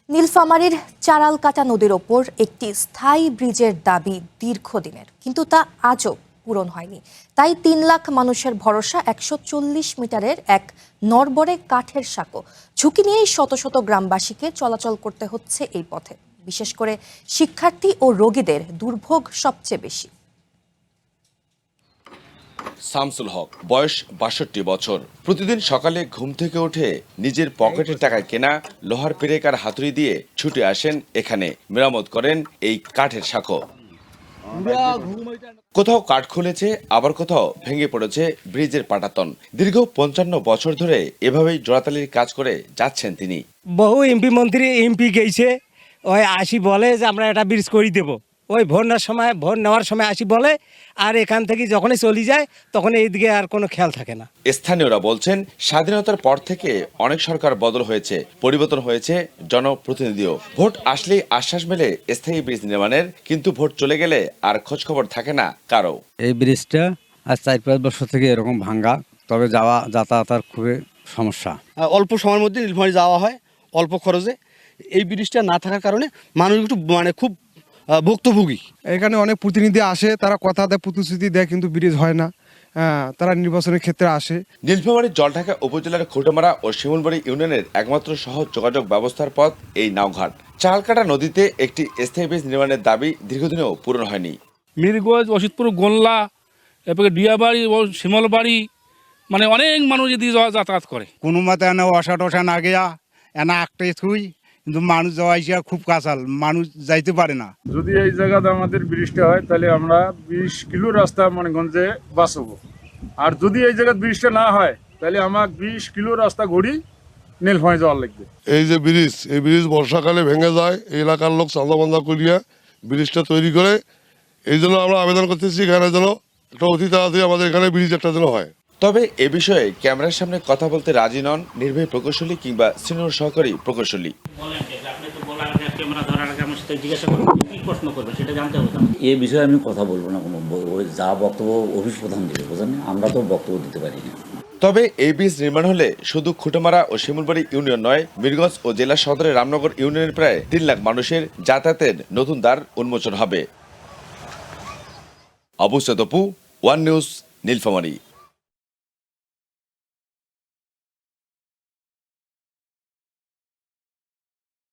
নীলফামারীর চারালকাটা নদীর ওপর একটি স্থায়ী ব্রিজের দাবি দীর্ঘদিনের, কিন্তু তা আজও পূরণ হয়নি। তাই ৩ লাখ মানুষের ভরসা ১৪০ মিটারের এক নড়বড়ে কাঠের সাঁকো। ঝুঁকি নিয়েই শত শত গ্রামবাসীকে চলাচল করতে হচ্ছে এই পথে। বিশেষ করে শিক্ষার্থী ও রোগীদের দুর্ভোগ সবচেয়ে বেশি। শামসুল হক, বয়স ৬২ বছর। প্রতিদিন সকালে ঘুম থেকে উঠে নিজের পকেটের টাকায় কেনা লোহার পেরেকার হাতুড়ি দিয়ে ছুটে আসেন এখানে, মেরামত করেন এই কাঠের সাঁকো। কোথাও কাঠ খুলেছে, আবার কোথাও ভেঙে পড়েছে ব্রিজের পাটাতন। দীর্ঘ ৫৫ বছর ধরে এভাবেই জোড়াতালির কাজ করে যাচ্ছেন তিনি। বহু এমপি গেছে, ওই আসি বলে যে আমরা এটা ব্রিজ করে দেব। ওই ভোট নেওয়ার সময় আসি বলে, আর এখান থেকে যখনই চলে যায় তখন এইদিকে আর কোনো খেয়াল থাকে না। স্থানীয়রা বলছেন, স্বাধীনতার পর থেকে অনেক সরকার বদল হয়েছে, পরিবর্তন হয়েছে জনপ্রতিনিধিও। ভোট আসলেই আশ্বাস মেলে স্থায়ী ব্রিজ নির্মাণের, কিন্তু ভোট চলে গেলে আর খোঁজখবর থাকে না কারো। এই ব্রিজটা আজ ৪-৫ বছর থেকে এরকম ভাঙ্গা, তবে যাতায়াতের খুবই সমস্যা। অল্প সময়ের মধ্যে নীলফামারী যাওয়া হয়, অল্প খরচে। এই ব্রিজটা না থাকার কারণে মানুষ একটু খুব ভুক্তভোগী। এখানে অনেক প্রতিনিধি আসে, তারা কথা দেয়, প্রতিশ্রুতি দেয়, কিন্তু ব্রিজ হয় না। তারা নির্বাচনের ক্ষেত্রে আসে। নীলফামারীর জলঢাকা উপজেলার খুঁটামারা ও শিমুলবাড়ি ইউনিয়নের একমাত্র সহজ যোগাযোগ ব্যবস্থার পথ এই নাওঘাট। চালকাটা নদীতে একটি স্থায়ী ব্রিজ নির্মাণের দাবি দীর্ঘদিনেও পূরণ হয়নি। মিরগঞ্জ, অসিতপুর, গোল্লা, এরপরে ডিয়াবাড়ি ও শিমলবাড়ি, মানে অনেক মানুষ যদি যাতায়াত করে। কোনো মতে এনে অসা টসা না গিয়া এনা একটা থুই, কিন্তু মানুষ যাওয়া আসিয়া খুব কাঁচাল, মানুষ যাইতে পারে না। যদি এই জায়গাতে আমাদের ব্রিজটা হয় তাহলে আমরা ২০ কিলো রাস্তা মনেগঞ্জে বাঁচবো। আর যদি এই জায়গায় ব্রিজটা না হয় তাহলে আমার ২০ কিলো রাস্তা ঘড়ি নীলফামারী যাওয়ার লাগবে। এই যে ব্রিজ, এই ব্রিজ বর্ষাকালে ভেঙে যায়, এই এলাকার লোক চাঁদাবান্ধা করিয়া ব্রিজটা তৈরি করে। এই জন্য আমরা আবেদন করতেছি এখানে যেন একটা অতি তাড়াতাড়ি আমাদের এখানে ব্রিজ একটা যেন হয়। তবে এ বিষয়ে ক্যামেরার সামনে কথা বলতে রাজি নন নির্বাহী প্রকৌশলী কিংবা সিনিয়র সহকারী প্রকৌশলী। এই বিষয়ে আমি কথা বলবো না, কোনো যা বক্তব্য অফিস প্রধান দেবে, বোঝেন, আমরা তো বক্তব্য দিতে পারি না। তবে এই ব্রিজ নির্মাণ হলে শুধু খুঁটামারা ও শিমুলবাড়ি ইউনিয়ন নয়, মিরগঞ্জ ও জেলা সদরের রামনগর ইউনিয়নের প্রায় ৩ লাখ মানুষের যাতায়াতের নতুন দ্বার উন্মোচন হবে। Abu Sadpu, one news, Nilphamari.